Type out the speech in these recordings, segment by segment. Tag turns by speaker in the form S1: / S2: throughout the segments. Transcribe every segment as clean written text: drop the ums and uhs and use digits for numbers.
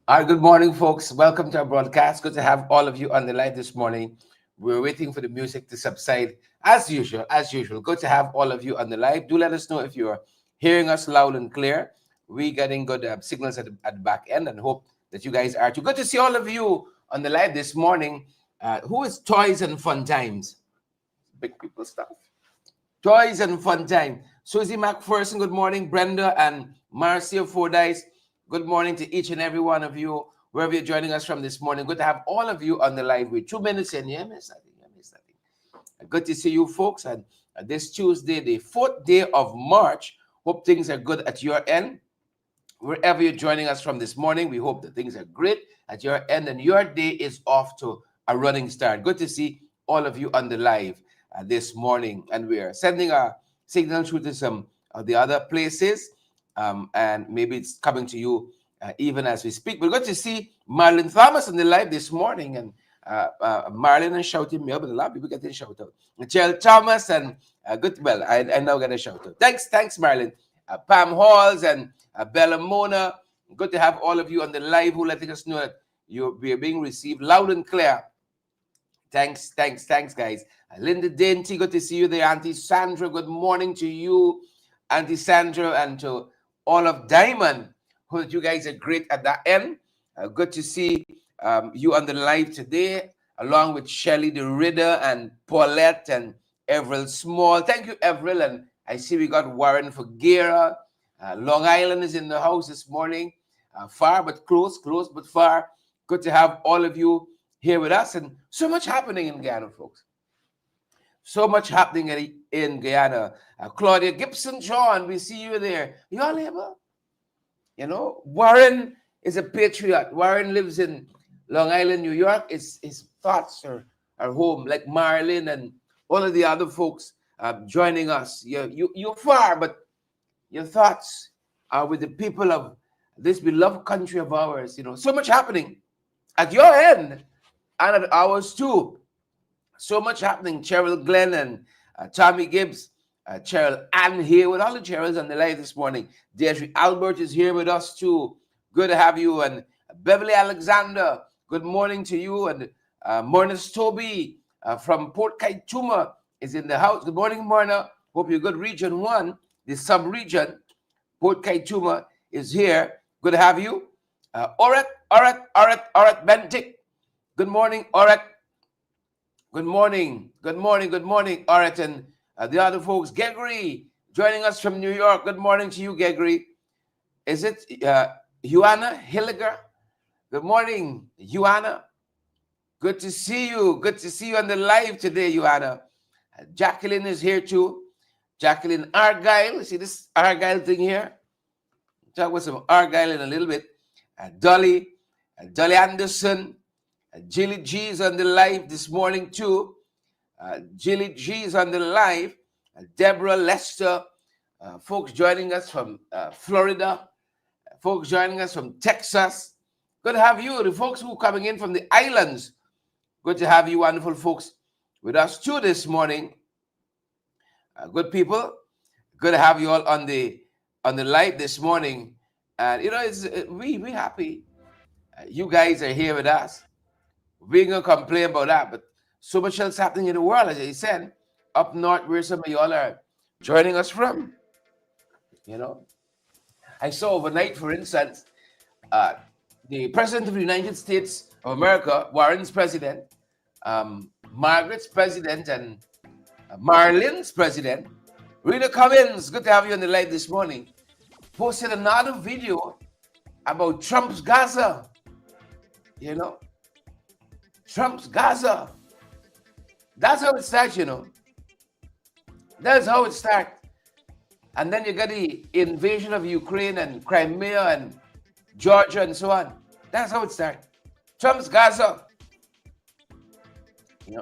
S1: All right, good morning, folks. Welcome to our broadcast. Good to have all of you on the line this morning. We're waiting for the music to subside as usual. As usual, good to have all of you on the live. Do let us know if you're hearing us loud and clear. We're getting good signals at the back end, and hope that you guys are too. Good to see all of you on the live this morning. Who is Toys and Fun Times? Big people stuff. Toys and Fun Time. Susie McPherson, good morning. Brenda and Marcia Fordyce, good morning to each and every one of you, wherever you're joining us from this morning. Good to have all of you on the live with 2 minutes in. Yeah, miss nothing. Yeah, miss nothing. Good to see you folks. And this Tuesday, the 4th day of March. Hope things are good at your end. Wherever you're joining us from this morning, we hope that things are great at your end and your day is off to a running start. Good to see all of you on the live this morning. And we are sending a signal through to some of the other places. And maybe it's coming to you even as we speak. We're good to see Marlon Thomas on the live this morning. And Marlon is shouting me up, but a lot of people getting shout out. Gerald Thomas and I now get a shout out. Thanks, Marlon. Pam Halls and Bella Mona. Good to have all of you on the live who letting us know that we are being received loud and clear. Thanks, guys. Linda Dainty, good to see you there. Auntie Sandra, good morning to you, Auntie Sandra, and to all of Diamond. Hope you guys are great at that end. Good to see you on the live today, along with Shelley the Ridder and Paulette and Everil Small. Thank you, Everil. And I see we got Warren Figuera. Long Island is in the house this morning. Far but close but far. Good to have all of you here with us. And so much happening in Guyana, folks. So much happening in Guyana. Claudia Gibson, John, we see you there. You all labor? You know, Warren is a patriot. Warren lives in Long Island, New York. His thoughts are home, like Marlon and all of the other folks joining us. You're far, but your thoughts are with the people of this beloved country of ours. You know, so much happening at your end and at ours too. So much happening. Cheryl Glenn and Tommy Gibbs, Cheryl Ann here with all the Cheryls on the live this morning. Deirdre Albert is here with us too. Good to have you. And Beverly Alexander, good morning to you. And Mornis Toby from Port Kaituma is in the house. Good morning, Morna. Hope you're good. Region 1, the sub-region, Port Kaituma is here. Good to have you. Oret Bentic. Good morning, Oret. Good morning, Oret. And The other folks, Gregory, joining us from New York. Good morning to you, Gregory. Is it Joanna Hilliger? Good morning, Joanna. Good to see you. Good to see you on the live today, Joanna. Jacqueline is here too. Jacqueline Argyle. See this Argyle thing here? Talk about some Argyle in a little bit. Dolly Anderson. Jilly G is on the live this morning too. Jilly G is on the live. Deborah Lester. Folks joining us from Florida. Folks joining us from Texas. Good to have you. The folks who are coming in from the islands. Good to have you wonderful folks with us too this morning. Good people. Good to have you all on the live this morning. And it's we happy. You guys are here with us. We ain't gonna complain about that, but so much else happening in the world, as I said. Up north, where some of y'all are joining us from. I saw overnight, for instance, the President of the United States of America, Warren's president, Margaret's president, and Marlene's president, Rita Cummins, good to have you on the live this morning, posted another video about Trump's Gaza. Trump's Gaza. That's how it starts, That's how it starts. And then you got the invasion of Ukraine and Crimea and Georgia and so on. That's how it starts. Trump's Gaza.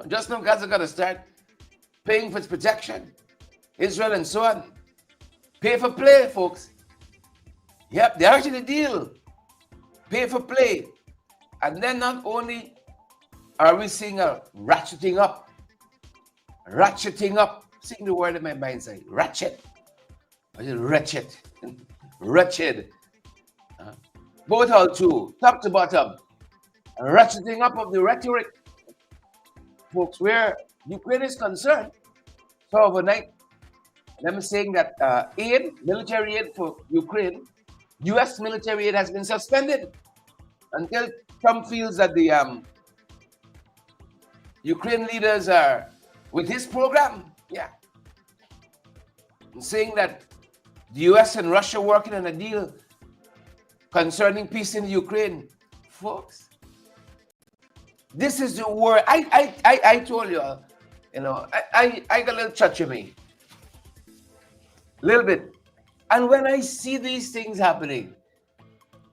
S1: Just now Gaza got to start paying for its protection. Israel and so on. Pay for play, folks. Yep, they're actually the deal. Pay for play. And then not only are we seeing a ratcheting up, seeing the word in my mind say, ratchet. I said wretched. Wretched. Both all two, top to bottom. A ratcheting up of the rhetoric. Folks, where Ukraine is concerned. So overnight, them saying that military aid for Ukraine, U.S. military aid has been suspended until Trump feels that the Ukraine leaders are with his program. Yeah. And saying that the U.S. and Russia working on a deal concerning peace in Ukraine. Folks, this is the word. I told you, I got a little touch of me. Little bit. And when I see these things happening,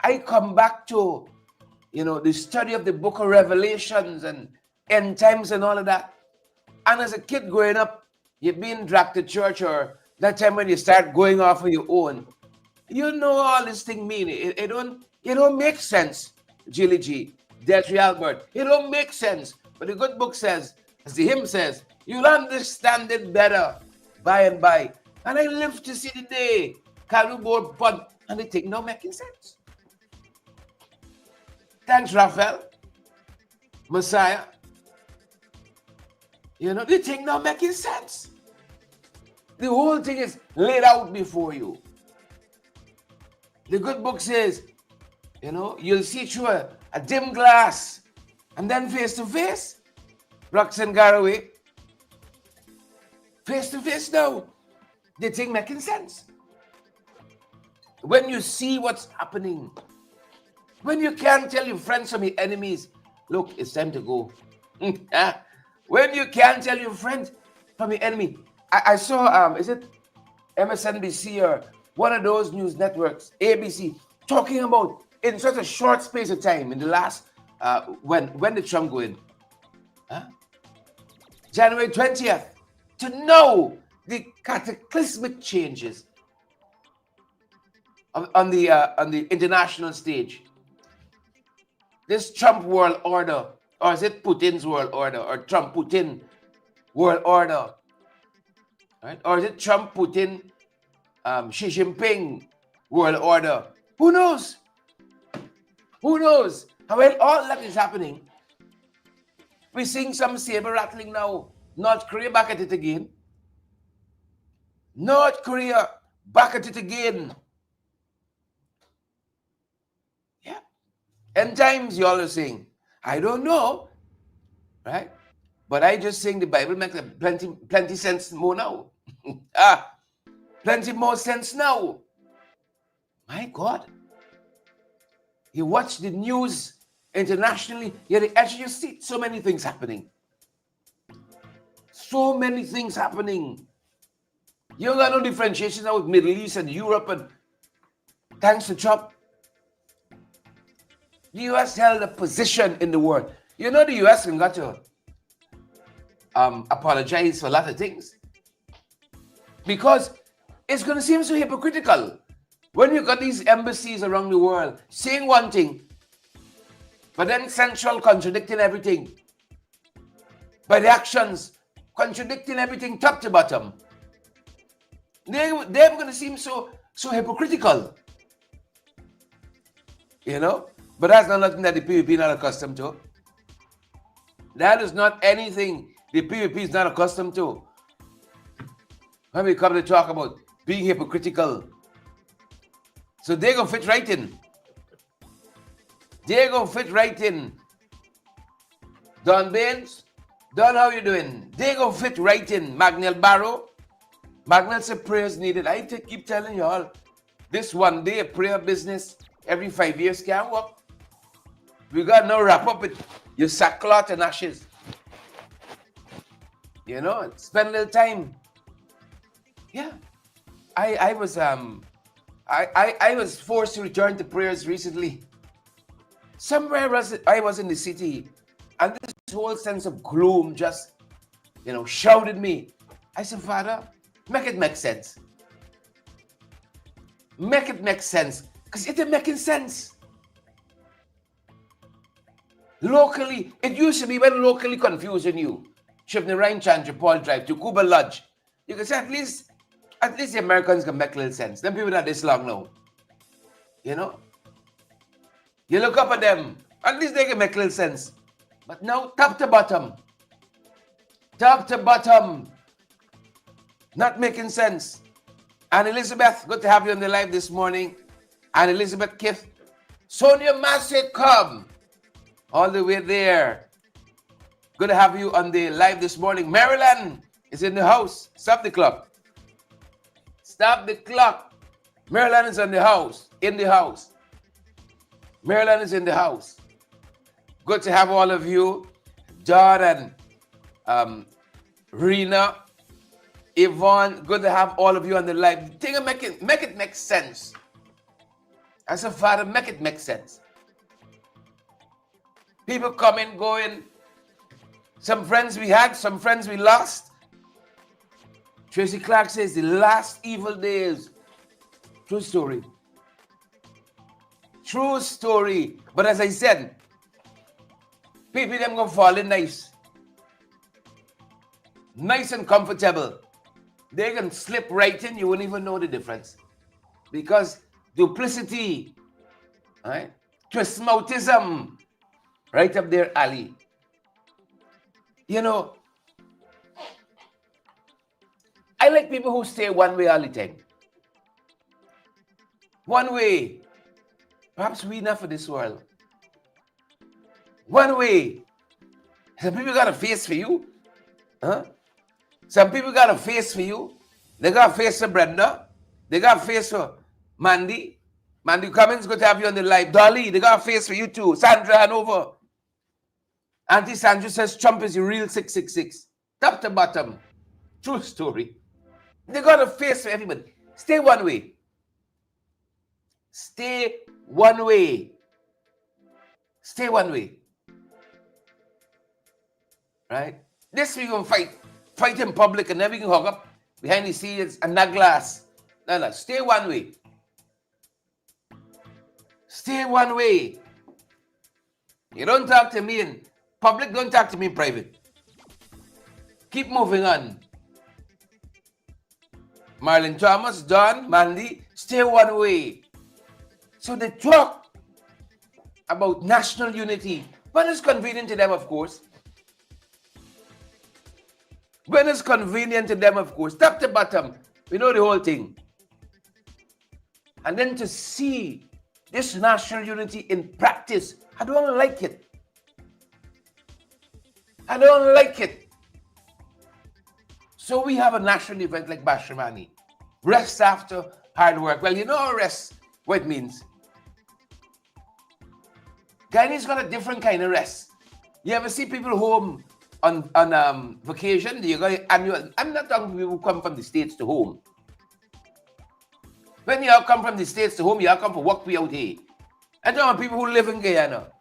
S1: I come back to, the study of the book of Revelations and end times and all of that. And as a kid growing up, you're being dragged to church, or that time when you start going off on your own, all this thing mean. It don't make sense, Jilly G, Detri Albert. It don't make sense. But the good book says, as the hymn says, you'll understand it better by and by. And I live to see the day, carry board bud, and the thing not making sense. Thanks, Raphael, Messiah. The thing not making sense. The whole thing is laid out before you. The good book says, you'll see through a dim glass and then face to face. Roxanne Garraway. Face to face now. The thing making sense. When you see what's happening, when you can't tell your friends from your enemies, look, it's time to go. When you can't tell your friends from your enemy. I saw, is it MSNBC or one of those news networks, ABC, talking about in such a short space of time in the last, when did Trump go in? January 20th, to know the cataclysmic changes on the international stage. This Trump world order, or is it Putin's world order, or Trump-Putin world order? Right? Or is it Trump-Putin, Xi Jinping world order? Who knows? Who knows? And when all that is happening, we're seeing some saber rattling now. North Korea back at it again. North Korea back at it again. Yeah. End times, you all are saying, I don't know. Right? But I just saying the Bible makes plenty sense more now. Plenty more sense now. My God. You watch the news internationally, actually you see so many things happening. So many things happening. You don't got no differentiation now with Middle East and Europe, and thanks to Trump, the U.S. held a position in the world. You know the U.S. got to apologize for a lot of things, because it's going to seem so hypocritical when you got these embassies around the world saying one thing, but then Central contradicting everything. By the actions, contradicting everything top to bottom. They're going to seem so hypocritical. You know? But that's not nothing that the PVP not accustomed to. That is not anything the PVP is not accustomed to. When we come to talk about being hypocritical. So they're going to fit right in. They're going to fit right in. Don Baines, Don, how you doing? They're going to fit right in. Magnell Barrow. Magnell said prayers needed. I keep telling y'all, this one day prayer business every 5 years can't work. We got to now wrap up with your sackcloth and ashes. You know, spend a little time. Yeah. I was forced to return to prayers recently. Somewhere I was in the city, and this whole sense of gloom just, shrouded me. I said, Father, make it make sense. Make it make sense. Because it ain't making sense. Locally, it used to be when locally confusing you. Shivney Ryan Chandra Paul Drive to Cuba Lodge. You can say at least the Americans can make a little sense. Them people not this long now. You know? You look up at them, at least they can make a little sense. But now, top to bottom, not making sense. And Elizabeth, good to have you on the live this morning. And Elizabeth Kith, Sonia Massey, come all the way there. Good to have you on the live this morning. Maryland is in the house. Stop the clock. Stop the clock. Maryland is in the house. Maryland is in the house. Good to have all of you. John and Rena, Yvonne, good to have all of you on the live. Think of make it make sense. As a father, make it make sense. People coming, going. Some friends we had, some friends we lost. Tracy Clark says the last evil days. True story. True story. But as I said, people them gonna fall in nice. Nice and comfortable. They can slip right in, you won't even know the difference. Because duplicity, right? Twistmoutism, right up their alley. You know, I like people who stay one way all the time. One way. Perhaps we enough for this world. One way. Some people got a face for you. Huh? Some people got a face for you. They got a face for Brenda. They got a face for Mandy. Mandy Cummins, good to have you on the live. Dolly, they got a face for you too. Sandra Hanover. Auntie Sandra says Trump is the real 666. Top to bottom. True story. They got a face for everybody. Stay one way. Stay one way. Stay one way. Right? This we gonna fight in public, and then we can hug up behind the scenes and that glass. No. Stay one way. Stay one way. You don't talk to me in public, don't talk to me in private. Keep moving on. Marlon Thomas, Don, Mandy, stay one way. So they talk about national unity. When it's convenient to them, of course. When it's convenient to them, of course. Top to bottom, we know the whole thing. And then to see this national unity in practice, I don't like it. I don't like it. So we have a national event like Bashramani. Rest after hard work. Well, you know rest, what it means. Guyanese got a different kind of rest. You ever see people home on vacation? You got annual. I'm not talking people who come from the States to home. When you all come from the States to home, you all come for work we out here. I'm talking about people who live in Guyana.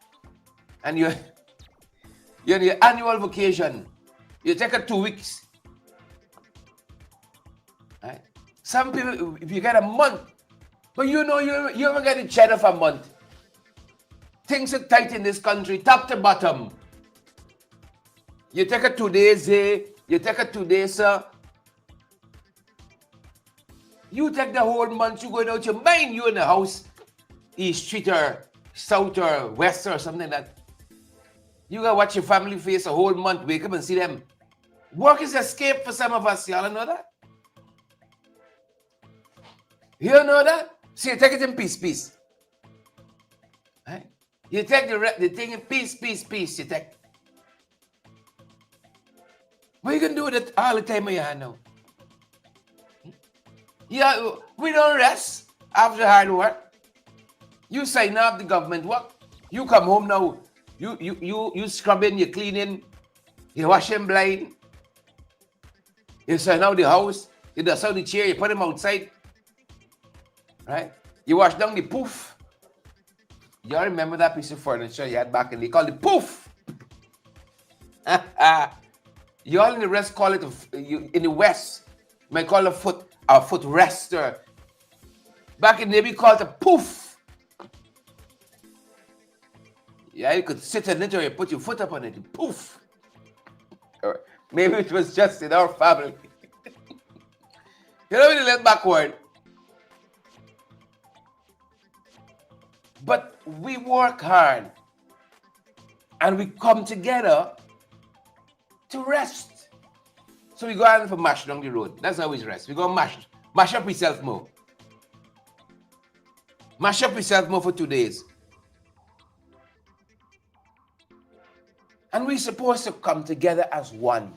S1: And you're on your annual vacation. You take a 2 weeks. Right? Some people, if you get a month, but you know you ever get a cheddar for a month. Things are tight in this country, top to bottom. You take a 2 days here, you take a 2 days, sir. You take the whole month, you going out your mind, you in the house, east, street, or south, or west, or something like that. You gotta watch your family face a whole month, wake up and see them. Work is escape for some of us, y'all know that? You know that? So you take it in peace. Right? You take the thing in peace, you take. What you can do with it all the time in your hand now? Yeah, we don't rest after hard work. You sign up the government work. You come home now. You scrubbing, you cleaning, you washing blind. You sign out the house. You dust out the chair. You put them outside. Right? You wash down the poof. Y'all remember that piece of furniture you had back in the day called the poof? Y'all in the West call it, in the West, you might call it a foot rester. Back in the day, we called it a poof. Yeah, you could sit on it or you put your foot up on it, poof. Or maybe it was just in our family. You know when you look backward. But we work hard and we come together to rest. So we go out for mash down the road. That's how we rest. We go mash up yourself more. Mash up yourself more for 2 days. And we're supposed to come together as one.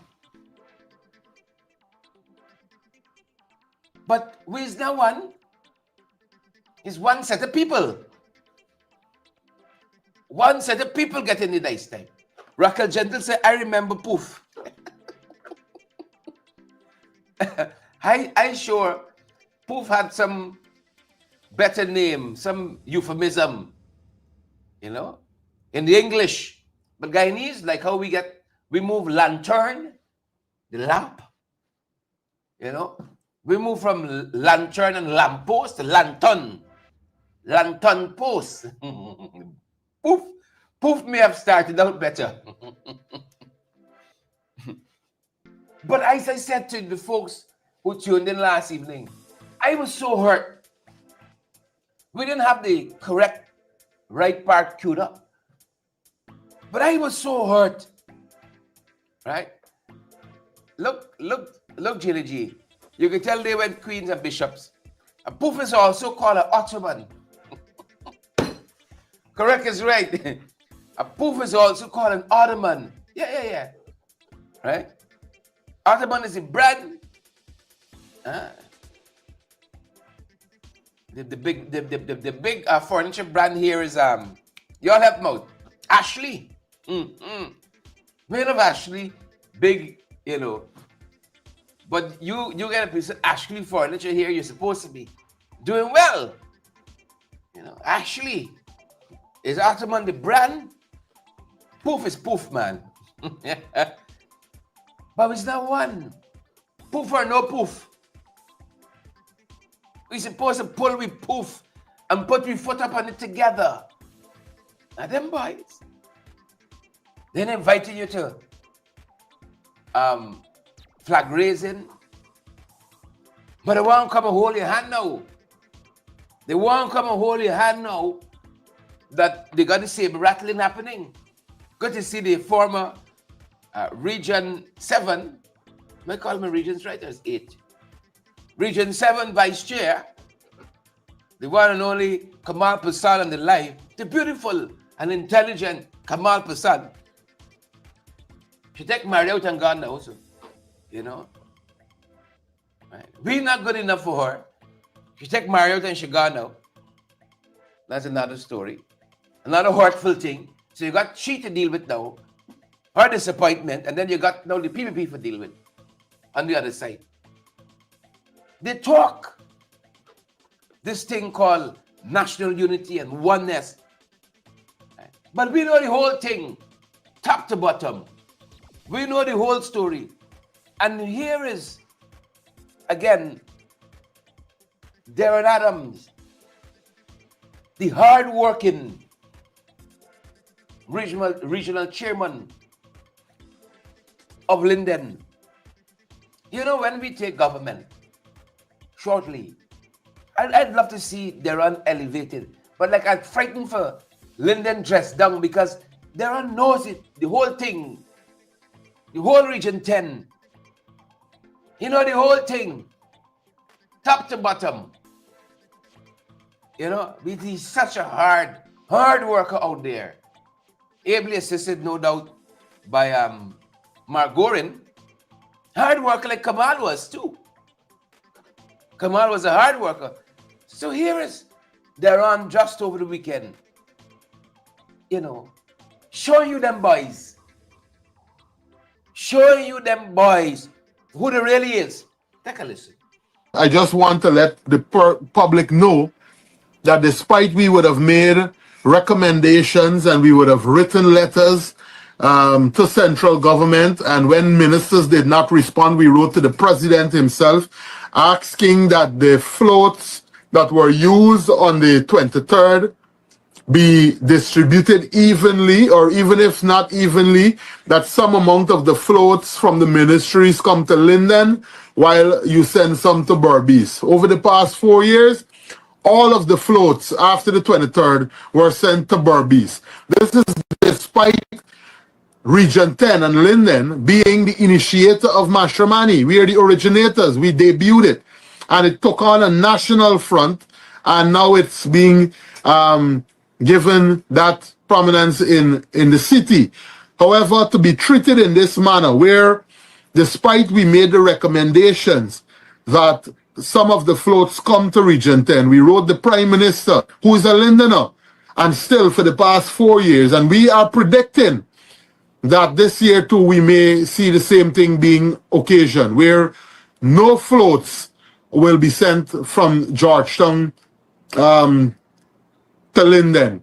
S1: But who is now one? Is one set of people. One set of people get in the nice time. Raquel Gentle said, I remember poof. I sure poof had some better name, some euphemism, you know, in the English. But Guyanese, like how we move lantern, the lamp, you know. We move from lantern and lamppost to lantern post. Poof may have started out better. But as I said to the folks who tuned in last evening, I was so hurt. We didn't have the correct right part queued up. But I was so hurt. Right? Look, Jilly G. You can tell they went queens and bishops. A poof is also called an Ottoman. Correct is right. A poof is also called an Ottoman. Yeah. Right? Ottoman is a brand. The big furniture brand here is y'all help me out. Ashley. Made of Ashley, big, you know. But you get a piece of Ashley furniture here, you're supposed to be doing well. You know, Ashley. Is Ottoman the brand? Poof is poof, man. But it's not one. Poof or no poof. We're supposed to pull with poof and put we foot up on it together. Now them boys. Then inviting you to flag raising. But they won't come and hold your hand now. They won't come and hold your hand now that they got the saber rattling happening. Good to see the former Region 7, I call them Regions right, there's 8. Region 7 Vice Chair, the one and only Kamal Passan on the live, the beautiful and intelligent Kamal Passan. She take married out and gone now also, you know. Right? We're not good enough for her. She take Marriott and she gone now. That's another story. Another hurtful thing. So you got she to deal with now, her disappointment, and then you got now the PPP for deal with on the other side. They talk this thing called national unity and oneness. Right? But we know the whole thing, top to bottom. We know the whole story. And here is, again, Deron Adams, the hard-working regional chairman of Linden. You know, when we take government, shortly, I'd love to see Deron elevated. But like, I'm frightened for Linden dressed down because Deron knows it, the whole thing, the whole Region 10. You know, the whole thing, top to bottom. You know, he's such a hard worker out there. Ably assisted, no doubt, by Mark Gorin. Hard worker like Kamal was too. Kamal was a hard worker. So here is Deron just over the weekend. You know, showing you them boys. Showing you them boys who they really is. Take a listen.
S2: I just want to let the public know that despite we would have made recommendations and we would have written letters to central government, and when ministers did not respond, we wrote to the president himself asking that the floats that were used on the 23rd be distributed evenly, or even if not evenly, that some amount of the floats from the ministries come to Linden while you send some to Berbice. Over the past 4 years, all of the floats after the 23rd were sent to Berbice. This is despite Region 10 and Linden being the initiator of Mashramani. We are the originators. We debuted it. And it took on a national front. And now it's being given that prominence in the city. However, to be treated in this manner, where despite we made the recommendations that some of the floats come to Region 10, we wrote the Prime Minister, who is a Lindener, and still for the past 4 years, and we are predicting that this year too we may see the same thing being occasioned, where no floats will be sent from Georgetown to Linden.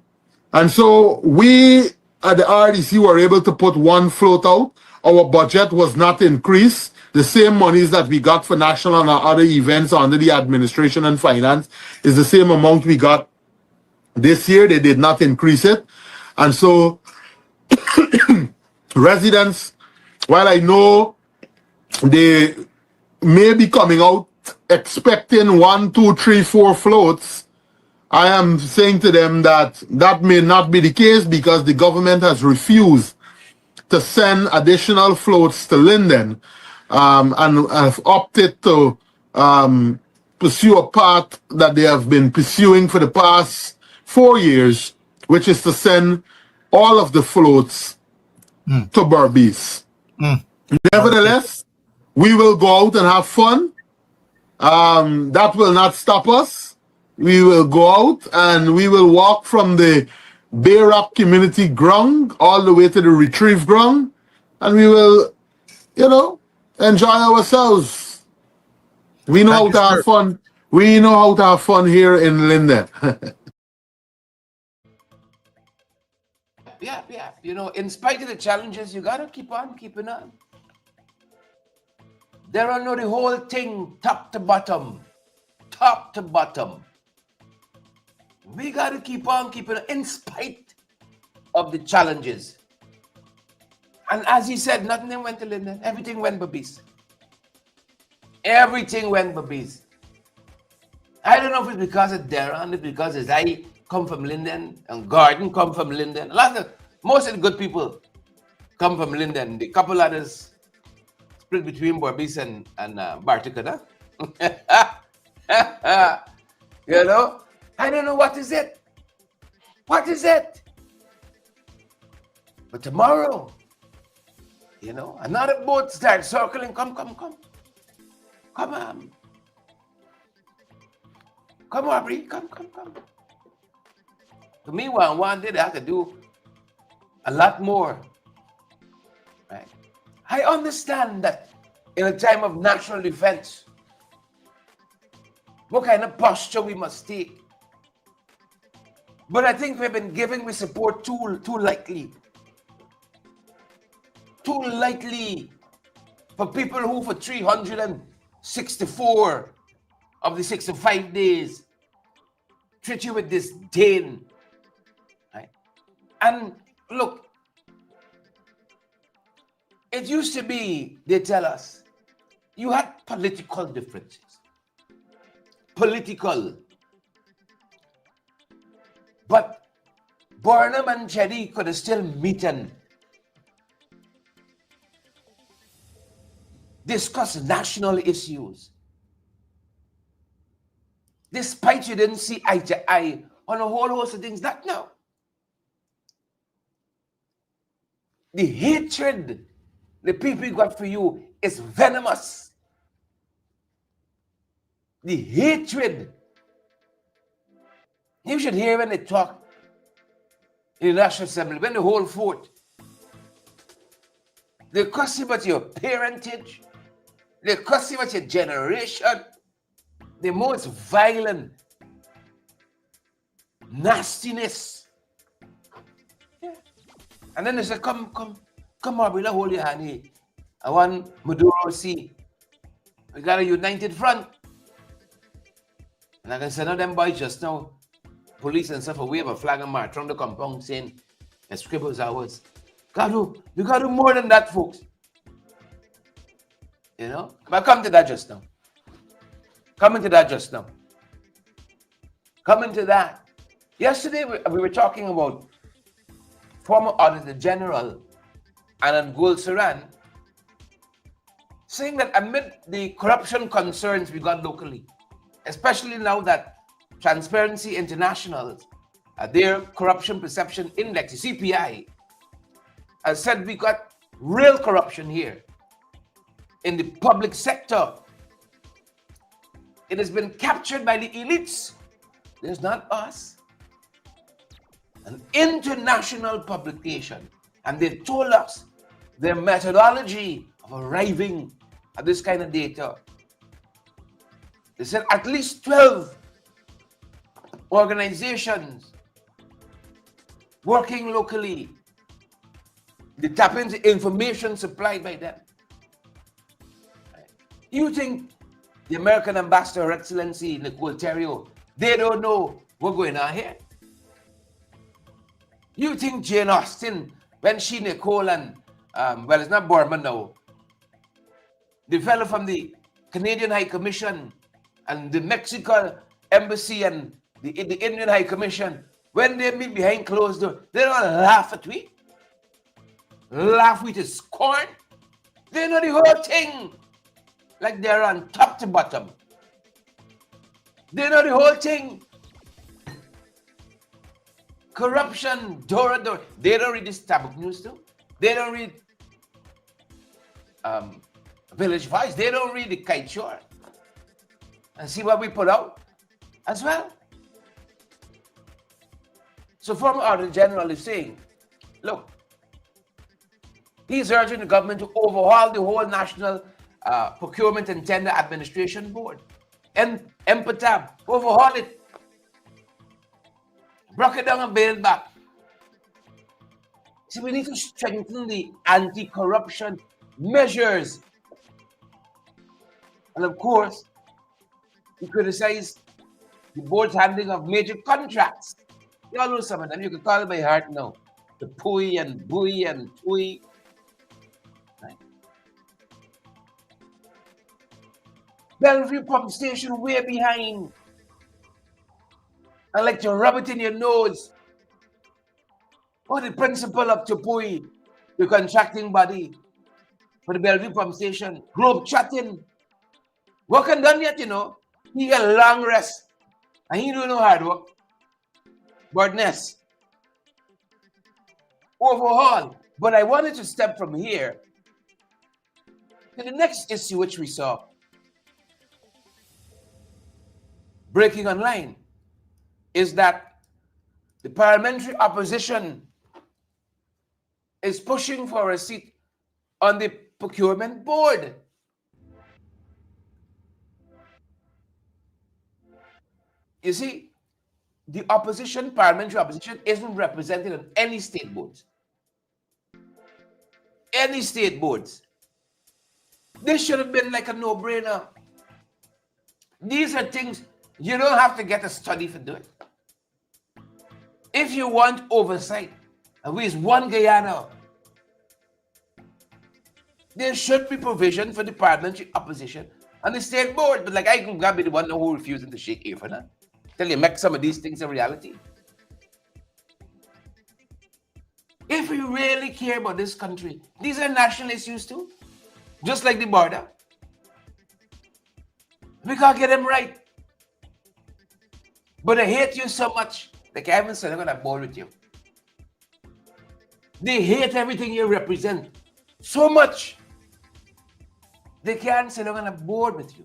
S2: And so we at the RDC were able to put one float out. Our budget was not increased. The same monies that we got for national and other events under the administration and finance is the same amount we got this year. They did not increase it. And so residents, while I know they may be coming out expecting 1, 2, 3, 4 floats, I am saying to them that that may not be the case because the government has refused to send additional floats to Linden and have opted to pursue a path that they have been pursuing for the past 4 years, which is to send all of the floats to Berbice. Nevertheless, we will go out and have fun. That will not stop us. We will go out and we will walk from the Bay Rock Community Ground all the way to the Retrieve Ground, and we will, you know, enjoy ourselves. We know how to have fun. We know how to have fun here in Linden.
S1: Yeah. You know, in spite of the challenges, you gotta keep on keeping on. There are no the whole thing, top to bottom. Top to bottom. We gotta keep on keeping on in spite of the challenges. And as he said, nothing went to Linden. Everything went Berbice. Everything went Berbice. I don't know if it's because of Deron, it's because as I come from Linden and Gordon come from Linden. Most of the good people come from Linden. The couple others split between Berbice and Barticada. You know? I don't know what is it. What is it? But tomorrow, you know, another boat starts circling. Come. Come on. Come, Aubrey. Come. To me, one day they have to do a lot more. Right? I understand that in a time of national defense, what kind of posture we must take. But I think we've been giving support too lightly. Too lightly for people who for 364 of the 65 days treat you with disdain. Right? And look, it used to be, they tell us, you had political differences. Political. But Burnham and Cherry could have still meet and discuss national issues. Despite you didn't see eye to eye on a whole host of things. Not now. The hatred the people got for you is venomous. The hatred. You should hear when they talk in the National Assembly, when the whole fort. They cuss you about your parentage. They cuss you about your generation. The most violent nastiness. Yeah. And then they say, come, Aubrey, let's hold your hand here. I want Maduro see. We got a united front. And I can send out them boys just now, police and stuff, a wave a flag and march around the compound saying, and scribbles ours. We got to do more than that, folks. You know? But come to that just now. Coming to that. Yesterday, we were talking about former Auditor General Anand Saran saying that amid the corruption concerns we got locally, especially now that Transparency International, their corruption perception index, CPI, has said we got real corruption here in the public sector. It has been captured by the elites. There's not us. An international publication. And they told us their methodology of arriving at this kind of data. They said at least 12 organizations working locally. They tap into information supplied by them. You think the American Ambassador, Her Excellency Nicole Terrio, they don't know what's going on here? You think Jane Austen, when she, Nicole, and, well, it's not Borman now, the fellow from the Canadian High Commission and the Mexican Embassy and the Indian High Commission, when they meet behind closed doors, they don't laugh at me. Laugh with a scorn. They know the whole thing. Like they're on top to bottom. They know the whole thing. Corruption, door. They don't read this tabloid news too. They don't read Village Voice. They don't read the Kite Shore. And see what we put out as well. So former Auditor General is saying, look, he's urging the government to overhaul the whole National Procurement and Tender Administration Board. And MPTAB, overhaul it. Broke it down and build back. See, we need to strengthen the anti-corruption measures. And of course, we criticize the board's handling of major contracts. You all know some of them. You can call it by heart now. The PUI and BUI and TUI. Right. Bellevue Pump Station way behind. I like to rub it in your nose. Oh, the principal of Tupui, the contracting body for the Bellevue Pump Station, globe chatting. Work and done yet, you know. He got a long rest. And he do no hard work. Birdness. Overhaul. But I wanted to step from here to the next issue which we saw. breaking online is that the parliamentary opposition is pushing for a seat on the procurement board. You see, the opposition, parliamentary opposition, isn't represented on any state boards. Any state boards. This should have been like a no-brainer. These are things you don't have to get a study for doing. If you want oversight, at least one Guyana, there should be provision for the parliamentary opposition and the state board. But like I could be the one who refusing to shake ear for that. Tell you, make some of these things a reality. If we really care about this country, these are national issues too. Just like the border. We can't get them right. But I hate you so much. Like I haven't said, I'm gonna bore with you. They hate everything you represent so much. They can't say they're gonna board with you.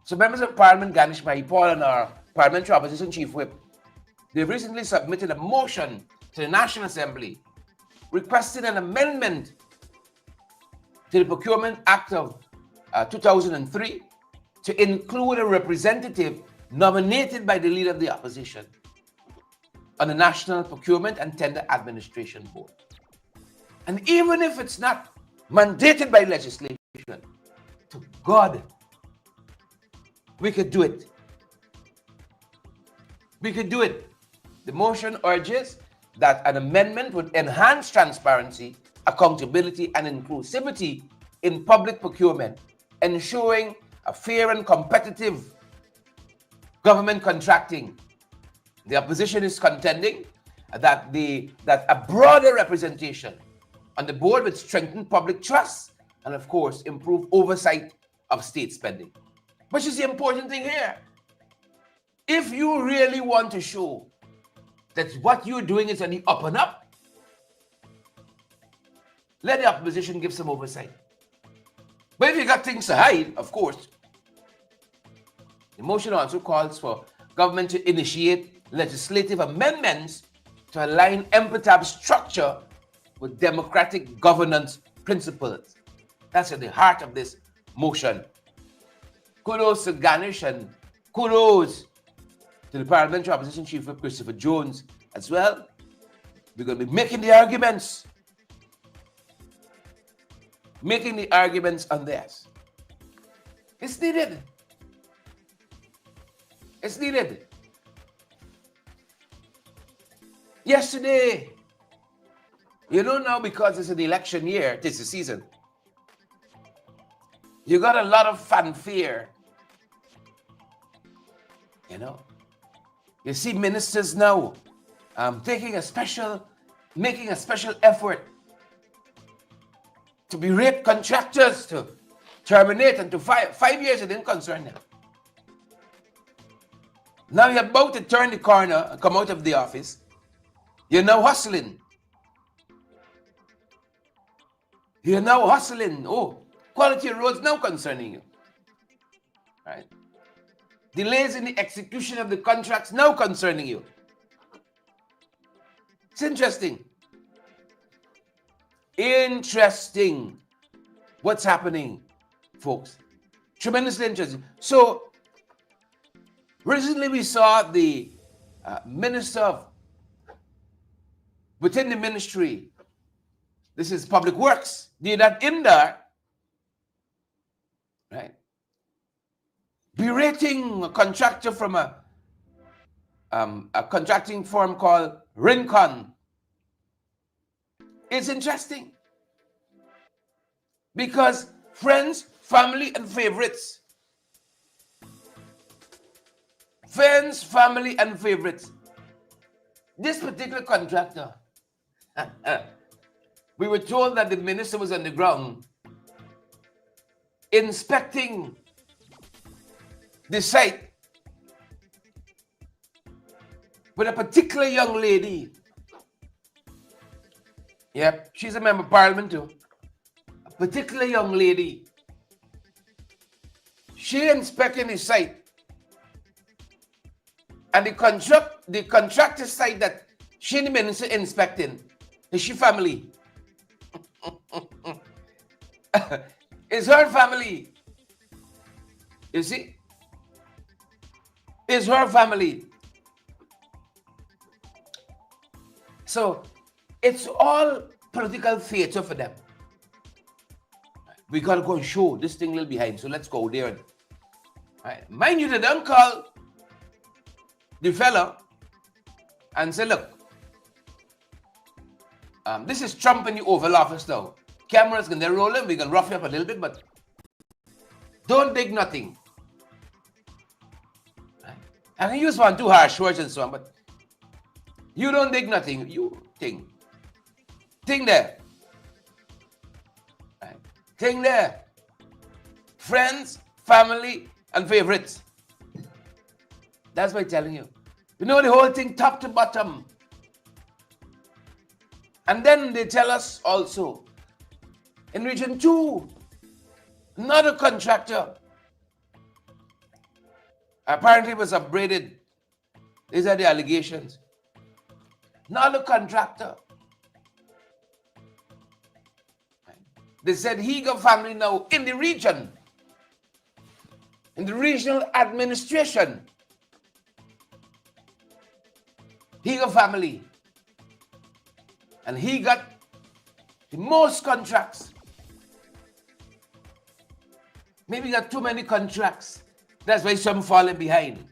S1: So members of Parliament Ganesh Mahi Paul and our Parliamentary Opposition Chief Whip, they've recently submitted a motion to the National Assembly requesting an amendment to the Procurement Act of 2003 to include a representative nominated by the leader of the opposition on the National Procurement and Tender Administration Board. And even if it's not mandated by legislation, to God, we could do it. We could do it. The motion urges that an amendment would enhance transparency, accountability, and inclusivity in public procurement, ensuring a fair and competitive government contracting. The opposition is contending that a broader representation on the board would strengthen public trust and, of course, improve oversight of state spending. Which is the important thing here. If you really want to show that what you're doing is on the up and up, let the opposition give some oversight. But if you got things to hide, of course, the motion also calls for government to initiate legislative amendments to align MPTAB's structure with democratic governance principles. That's at the heart of this motion. Kudos to Ganesh and kudos to the Parliamentary Opposition Chief Whip Christopher Jones as well. We're going to be making the arguments on this. It's needed. It's needed. Yesterday, you know now because it's an election year, it is the season, you got a lot of fanfare. You know, you see ministers now making a special effort to berate contractors, to terminate and to fire. 5 years it didn't concern them. Now you're about to turn the corner and come out of the office. You're now hustling. Oh, quality of roads now concerning you. Right? Delays in the execution of the contracts now concerning you. It's interesting. Interesting what's happening, folks. Tremendously interesting. So, recently we saw the minister within the ministry, this is Public Works, did that in there, right? Berating a contractor from a contracting firm called Rincon. It's interesting because friends, family, and favorites. Friends, family, and favorites. This particular contractor, we were told that the minister was on the ground inspecting the site with a particular young lady. Yep, she's a member of parliament too. A particular young lady. She inspecting the site And the contractor site that she been inspecting is she family. It's her family. You see? It's her family. So it's all political theater for them. We gotta go and show this thing a little behind. So let's go there. And, right. Mind you, they don't call the fella and say, look, this is Trump in the Oval Office now. Cameras can they roll in, we can rough you up a little bit, but don't dig nothing. Right. I can use one too harsh words and so on, but you don't dig nothing, you think. Think there. Right. Think there. Friends, family, and favorites. That's what I'm telling you. You know the whole thing top to bottom. And then they tell us also, in Region 2, another contractor apparently was upbraided. These are the allegations. Another contractor. They said he got family now in the region, in the regional administration. He got family. And he got the most contracts. Maybe he got too many contracts. That's why some falling behind.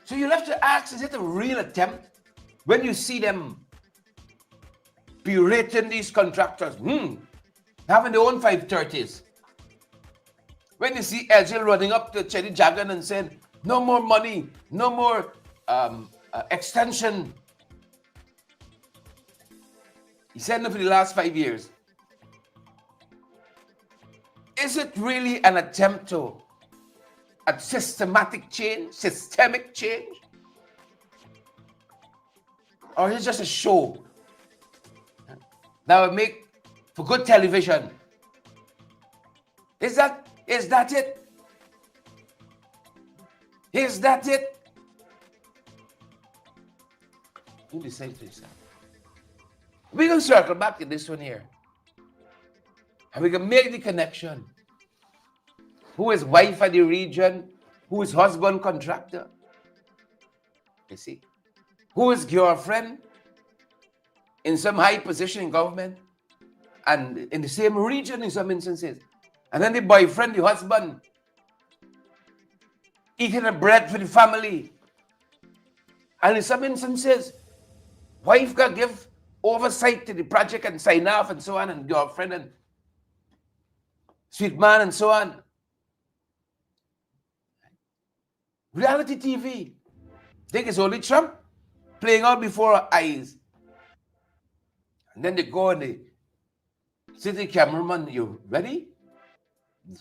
S1: So you'll have to ask, is it a real attempt? When you see them berating these contractors, having their own 530s. When you see Ezil running up to Chetty Jagan and saying, no more money, no more extension. He said no for the last 5 years. Is it really an attempt to a systemic change? Or is it just a show that would make for good television? Is that it? Is that it? You decide to yourself. We're going to circle back to this one here. And we can make the connection. Who is wife of the region? Who is husband contractor? You see? Who is girlfriend in some high position in government and in the same region in some instances? And then the boyfriend, the husband, eating the bread for the family. And in some instances, wife got give oversight to the project and sign off and so on, and girlfriend and sweet man and so on. Reality TV. Think it's only Trump playing out before our eyes. And then they go and they say to the cameraman, you ready?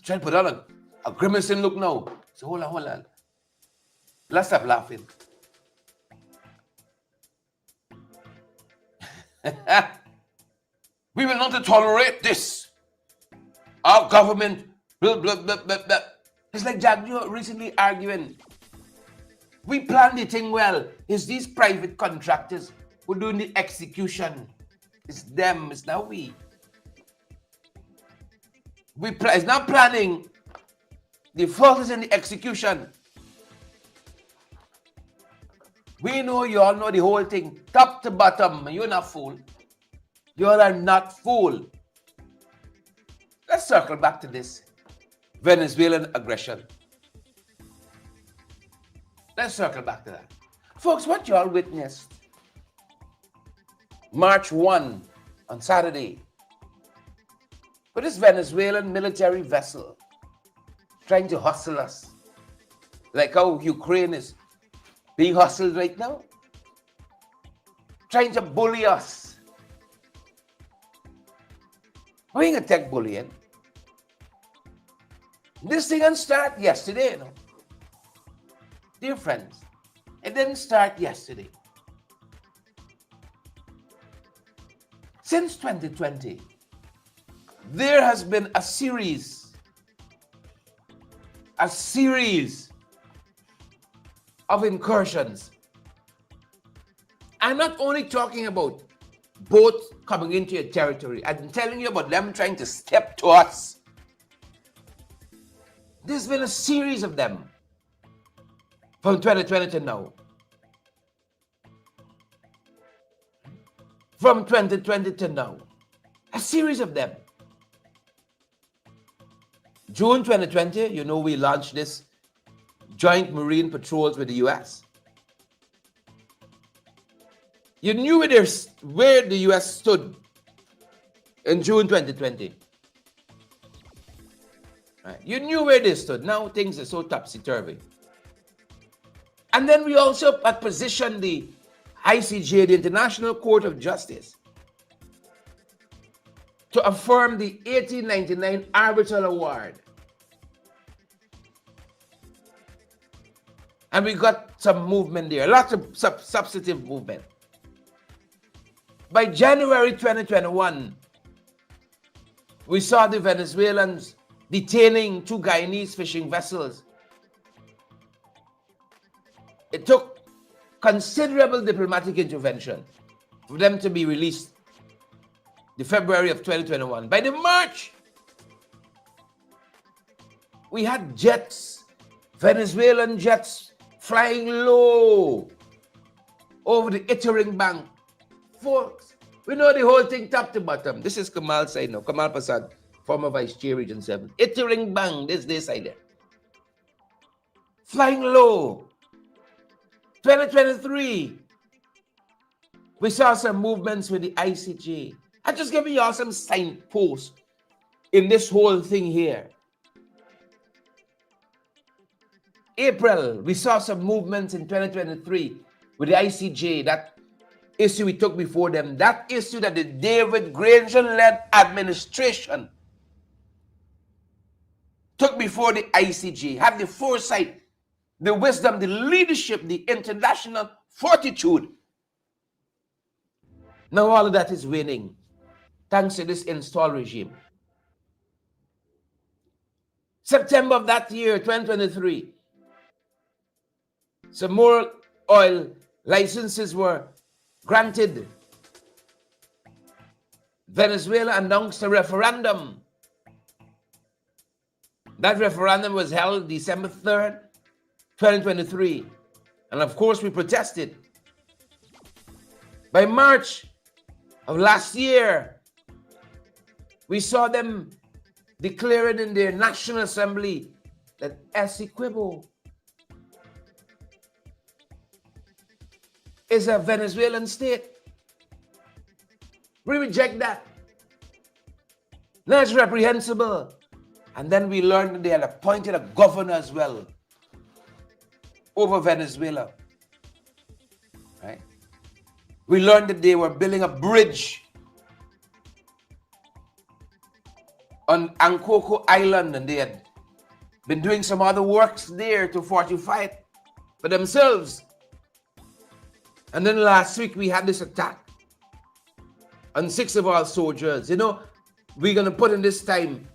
S1: Try to put on a grimacing look now. So hold on. Let's stop laughing. We will not tolerate this. Our government will blah, blah, blah, blah. It's like Jack recently arguing. We planned the thing well. It's these private contractors who are doing the execution. It's them. It's not we. It's not planning. The fault is in the execution. We know you all know the whole thing, top to bottom. You're not fool. You all are not fool. Let's circle back to this Venezuelan aggression. Let's circle back to that. Folks, what you all witnessed March 1 on Saturday with this Venezuelan military vessel trying to hustle us, like how Ukraine is being hustled right now, trying to bully us. We ain't gonna take bullying. This thing didn't start yesterday, you know. Dear friends, it didn't start yesterday. Since 2020, there has been a series of incursions. I'm not only talking about boats coming into your territory. I'm telling you about them trying to step to us. There's been a series of them from 2020 to now. From 2020 to now. A series of them. June 2020, you know, we launched this joint marine patrols with the US. You knew where the US stood in June 2020. Right? You knew where they stood. Now things are so topsy-turvy. And then we also had positioned the ICJ, the International Court of Justice, to affirm the 1899 arbitral award. And we got some movement there, lots of substantive movement. By January 2021, we saw the Venezuelans detaining 2 Guyanese fishing vessels. It took considerable diplomatic intervention for them to be released the February of 2021. By the March, we had jets, Venezuelan jets, flying low over the Ittering Bank. Folks, we know the whole thing top to bottom. This is Kamal's side now. Kamal Pasad, former Vice Chair, Region 7. Ittering Bank, this side there. Flying low. 2023, we saw some movements with the ICJ. I'm just giving y'all some signposts in this whole thing here. April, we saw some movements in 2023 with the ICJ, that issue we took before them, that issue that the David Granger-led administration took before the ICJ, have the foresight, the wisdom, the leadership, the international fortitude. Now all of that is waning, thanks to this install regime. September of that year, 2023, some more oil licenses were granted. Venezuela announced a referendum. That referendum was held December 3rd, 2023. And of course, we protested. By March of last year, we saw them declaring in their National Assembly that Essequibo is a Venezuelan state. We reject that. That's reprehensible. And then we learned that they had appointed a governor as well over Venezuela. Right? We learned that they were building a bridge on Ankoko Island, and they had been doing some other works there to fortify it for themselves. And then last week we had this attack on 6 of our soldiers. You know, we're going to put in this timeline,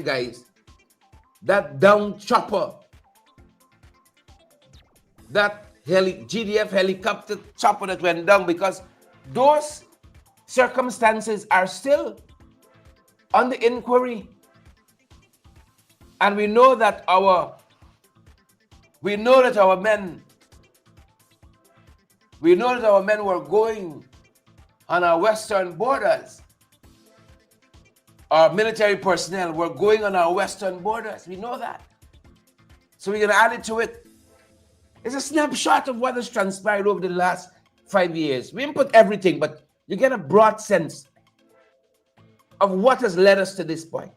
S1: guys, that down chopper, that GDF helicopter chopper that went down, because those circumstances are still on the inquiry. And we know that our men were going on our western borders. Our military personnel were going on our western borders. We know that. So we're going to add it to it. It's a snapshot of what has transpired over the last 5 years. We didn't put everything, but you get a broad sense of what has led us to this point.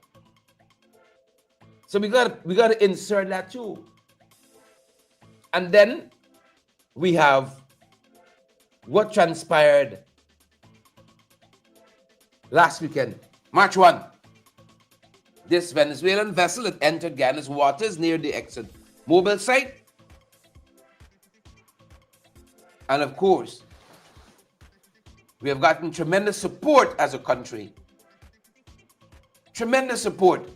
S1: So we got to insert that too. And then we have what transpired last weekend, March 1. This Venezuelan vessel had entered Guyana's waters near the Exxon Mobil site. And of course, we have gotten tremendous support as a country. Tremendous support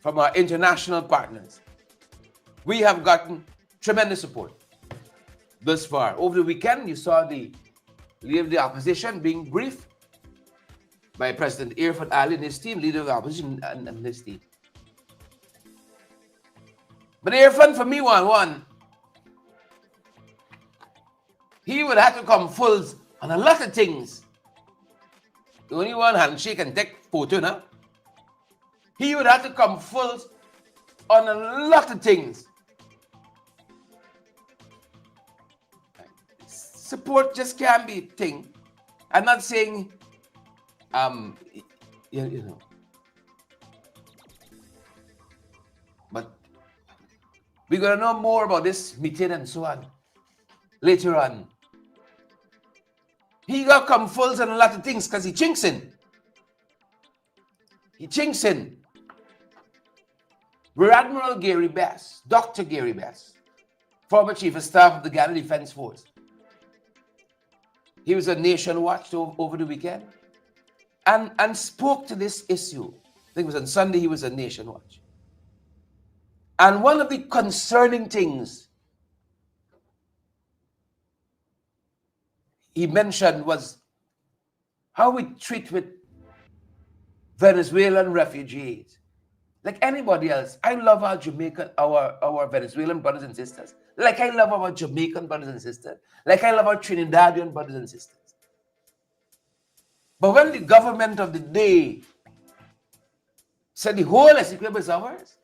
S1: from our international partners. We have gotten tremendous support thus far. Over the weekend, you saw the leader of the opposition being briefed by President Irfan Ali and his team, leader of the opposition and his team. But Irfan, for me, he would have to come full on a lot of things. The only one handshake and take photo now. He would have to come full on a lot of things. Support just can't be a thing. I'm not saying, you know, but we're going to know more about this meeting and so on later on. He got to come full on a lot of things because he chinks in. He chinks in. Rear Admiral Gary Bass, Dr. Gary Bass, former Chief of Staff of the Ghana Defense Force. He was on Nation Watch over the weekend and spoke to this issue. I think it was on Sunday he was on Nation Watch. And one of the concerning things he mentioned was how we treat with Venezuelan refugees. Like anybody else, I love our Jamaican, our Venezuelan brothers and sisters. Like I love our Jamaican brothers and sisters. Like I love our Trinidadian brothers and sisters. But when the government of the day said the whole Essequibo is ours,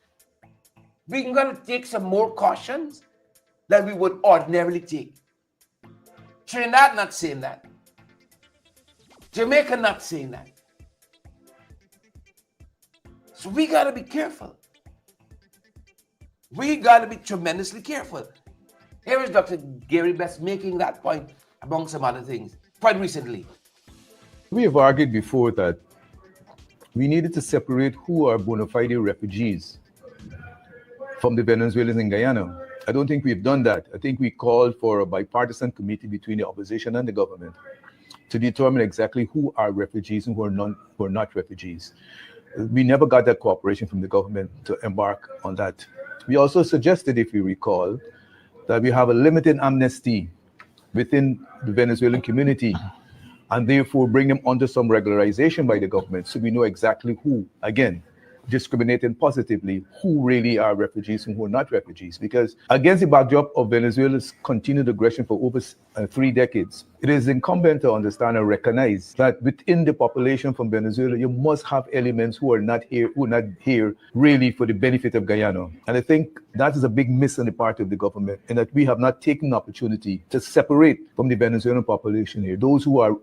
S1: we're going to take some more cautions than we would ordinarily take. Trinidad not saying that. Jamaica not saying that. So we got to be careful. We got to be tremendously careful. Here is Dr. Gary Bass making that point among some other things quite recently.
S3: We have argued before that we needed to separate who are bona fide refugees from the Venezuelans in Guyana. I don't think we've done that. I think we called for a bipartisan committee between the opposition and the government to determine exactly who are refugees and who are not refugees. We never got that cooperation from the government to embark on that. We also suggested, if you recall, that we have a limited amnesty within the Venezuelan community and therefore bring them under some regularization by the government so we know exactly who, again, discriminating positively, who really are refugees and who are not refugees. Because against the backdrop of Venezuela's continued aggression for over 3 decades, it is incumbent to understand and recognize that within the population from Venezuela, you must have elements who are not here really for the benefit of Guyana. And I think that is a big miss on the part of the government, and that we have not taken the opportunity to separate from the Venezuelan population here those who are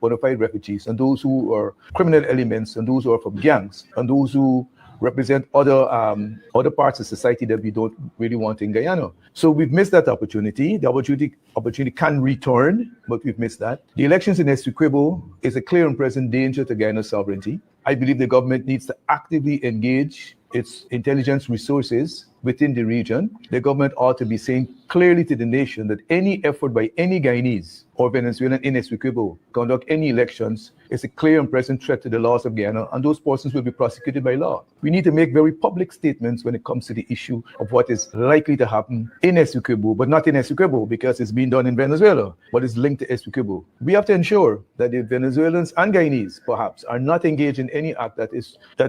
S3: bona fide refugees and those who are criminal elements and those who are from gangs and those who represent other parts of society that we don't really want in Guyana. So we've missed that opportunity. The opportunity can return, but we've missed that. The elections in Essequibo is a clear and present danger to Guyana's sovereignty. I believe the government needs to actively engage its intelligence resources within the region. The government ought to be saying clearly to the nation that any effort by any Guyanese or Venezuelan in Essequibo to conduct any elections is a clear and present threat to the laws of Guyana, and those persons will be prosecuted by law. We need to make very public statements when it comes to the issue of what is likely to happen in Essequibo, but not in Essequibo because it's being done in Venezuela, but it's linked to Essequibo. We have to ensure that the Venezuelans and Guyanese, perhaps, are not engaged in any act that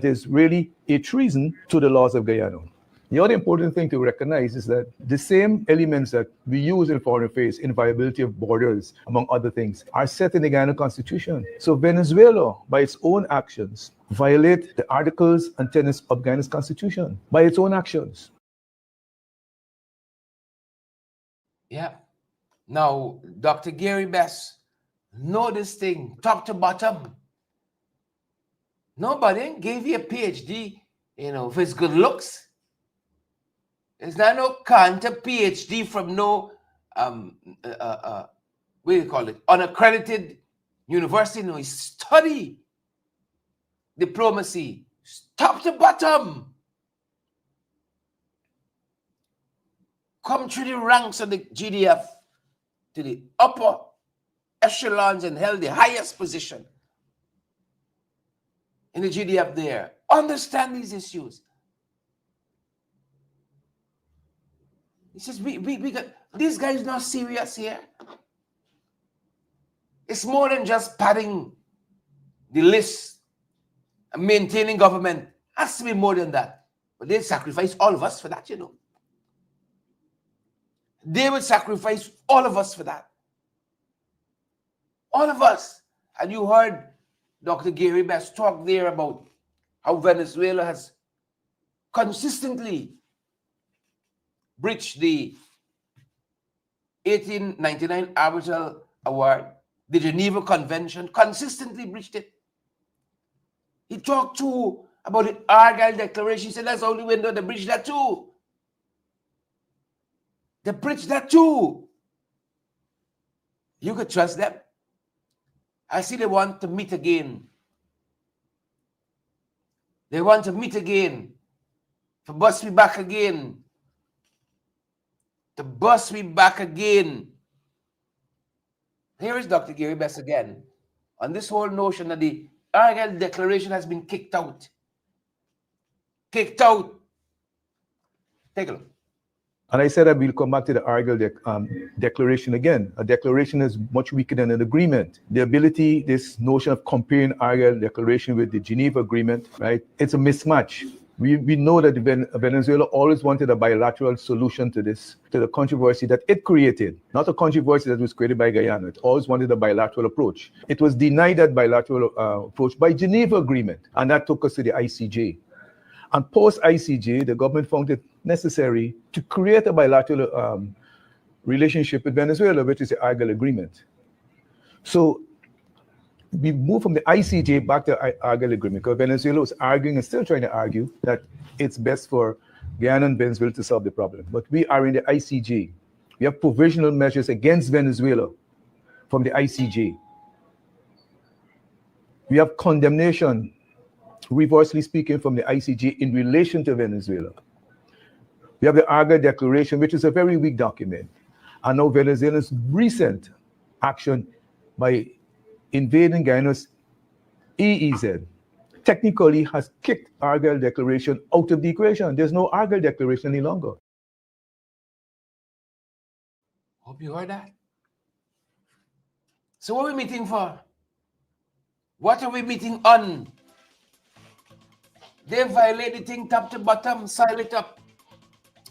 S3: is really a treason to the laws of Guyana. The other important thing to recognize is that the same elements that we use in foreign affairs, inviolability of borders, among other things, are set in the Guyana Constitution. So Venezuela, by its own actions, violate the articles and tenets of Guyana's Constitution, by its own actions.
S1: Yeah. Now, Dr. Gary Bass, know this thing, top to bottom. Nobody gave you a PhD, for his good looks. It's not no Kanta PhD from no, what do you call it, unaccredited university. No, he study diplomacy, top to bottom. Come through the ranks of the GDF to the upper echelons and held the highest position in the GDF there. Understand these issues. He says, we got, this guy is not serious here. It's more than just padding the list and maintaining government. Has to be more than that. But they sacrifice all of us for that, you know. They would sacrifice all of us for that. All of us. And you heard Dr. Gary Best talk there about how Venezuela has consistently breached the 1899 Arbitral Award, the Geneva Convention, consistently breached it. He talked too about the Argyle Declaration. He said that's the only window they breached that too. They breached that too. You could trust them. I see they want to meet again. They want to meet again. To bust me back again. To bust me back again. Here is Dr. Gary Best again on this whole notion that the Argyle Declaration has been kicked out. Kicked out. Take a look.
S3: And I said that we'll come back to the Argyle Declaration again. A declaration is much weaker than an agreement. The ability, this notion of comparing Argyle Declaration with the Geneva Agreement, right? It's a mismatch. We know that Venezuela always wanted a bilateral solution to this, to the controversy that it created, not a controversy that was created by Guyana. It always wanted a bilateral approach. It was denied that bilateral approach by Geneva Agreement, and that took us to the ICJ. And post-ICJ, the government found it necessary to create a bilateral relationship with Venezuela, which is the Argyle Agreement. So we moved from the ICJ back to the Argyle Agreement because Venezuela was arguing and still trying to argue that it's best for Guyana and Venezuela to solve the problem. But we are in the ICJ. We have provisional measures against Venezuela from the ICJ. We have condemnation, reversely speaking, from the ICJ in relation to Venezuela. We have the Argyle Declaration, which is a very weak document. And now Venezuela's recent action by invading Guyana's EEZ technically has kicked Argyle Declaration out of the equation. There's no Argyle Declaration any longer.
S1: Hope you heard that. So what are we meeting for? What are we meeting on? They violate the thing top to bottom, sile it up,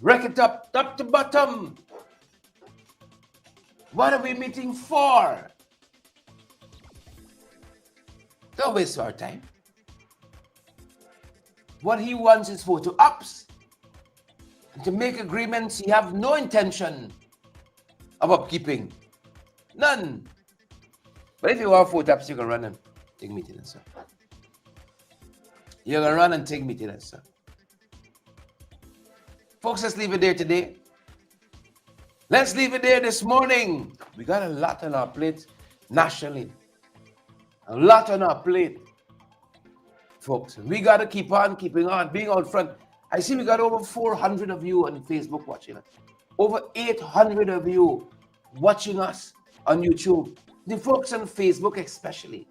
S1: wreck it up, top to bottom. What are we meeting for? Don't waste our time. What he wants is photo ops. And to make agreements he have no intention of upkeeping. None. But if you want photo ops, you can run and take me to that, sir. You're going to run and take me to that, sir. Folks, let's leave it there today. Let's leave it there this morning. We got a lot on our plate nationally. A lot on our plate, folks. We got to keep on keeping on, being out front. I see we got over 400 of you on Facebook watching us. Over 800 of you watching us on YouTube. The folks on Facebook especially.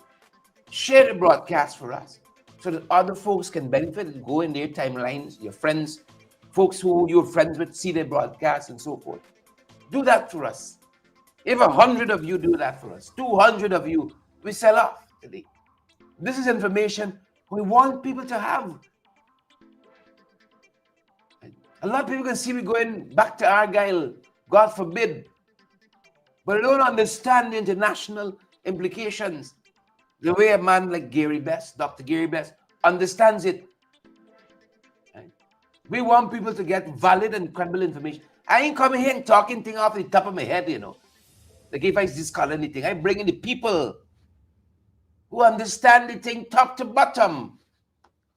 S1: Share the broadcast for us so that other folks can benefit and go in their timelines, your friends, folks who you're friends with, see their broadcasts and so forth. Do that for us. If 100 of you do that for us, 200 of you, we sell off today. This is information we want people to have. A lot of people can see me going back to Argyle, God forbid, but they don't understand the international implications the way a man like Gary Best, Dr. Gary Best, understands it. We want people to get valid and credible information. I ain't coming here and talking things off the top of my head, you know. Like if I discard anything, I bring in the people who understand the thing top to bottom.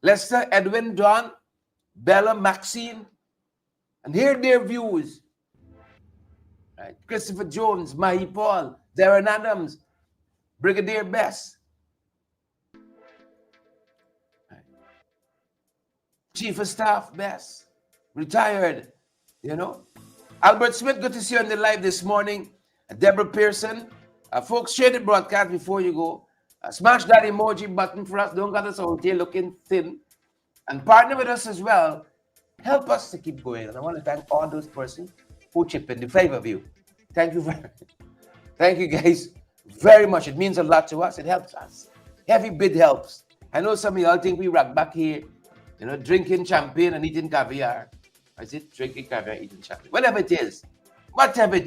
S1: Lester, Edwin, Don, Bella, Maxine, and hear their views. Right? Christopher Jones, Mahi Paul, Deron Adams, Brigadier Best, right? Chief of Staff Best, retired, you know. Albert Smith, good to see you on the live this morning. Deborah Pearson, folks, share the broadcast before you go. Smash that emoji button for us. Don't got us out here looking thin. And partner with us as well. Help us to keep going. And I want to thank all those persons who chip in, the 5 of you. Thank you thank you guys very much. It means a lot to us. It helps us. Every bit helps. I know some of y'all think we rock back here, drinking champagne and eating caviar. Is it drinking caviar, eating champagne? Whatever it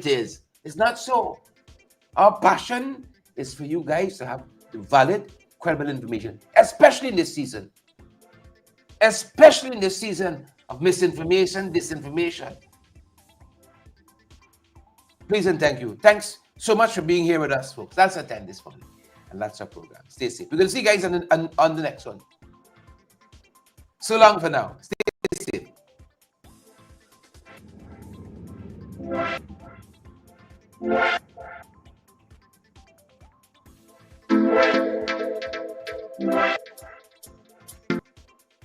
S1: is, it's not so. Our passion is for you guys to have the valid, credible information, especially in this season. Especially in this season of misinformation, disinformation. Please and thank you. Thanks so much for being here with us, folks. That's our time this morning. And that's our program. Stay safe. We're going to see you guys on the next one. So long for now. Stay safe.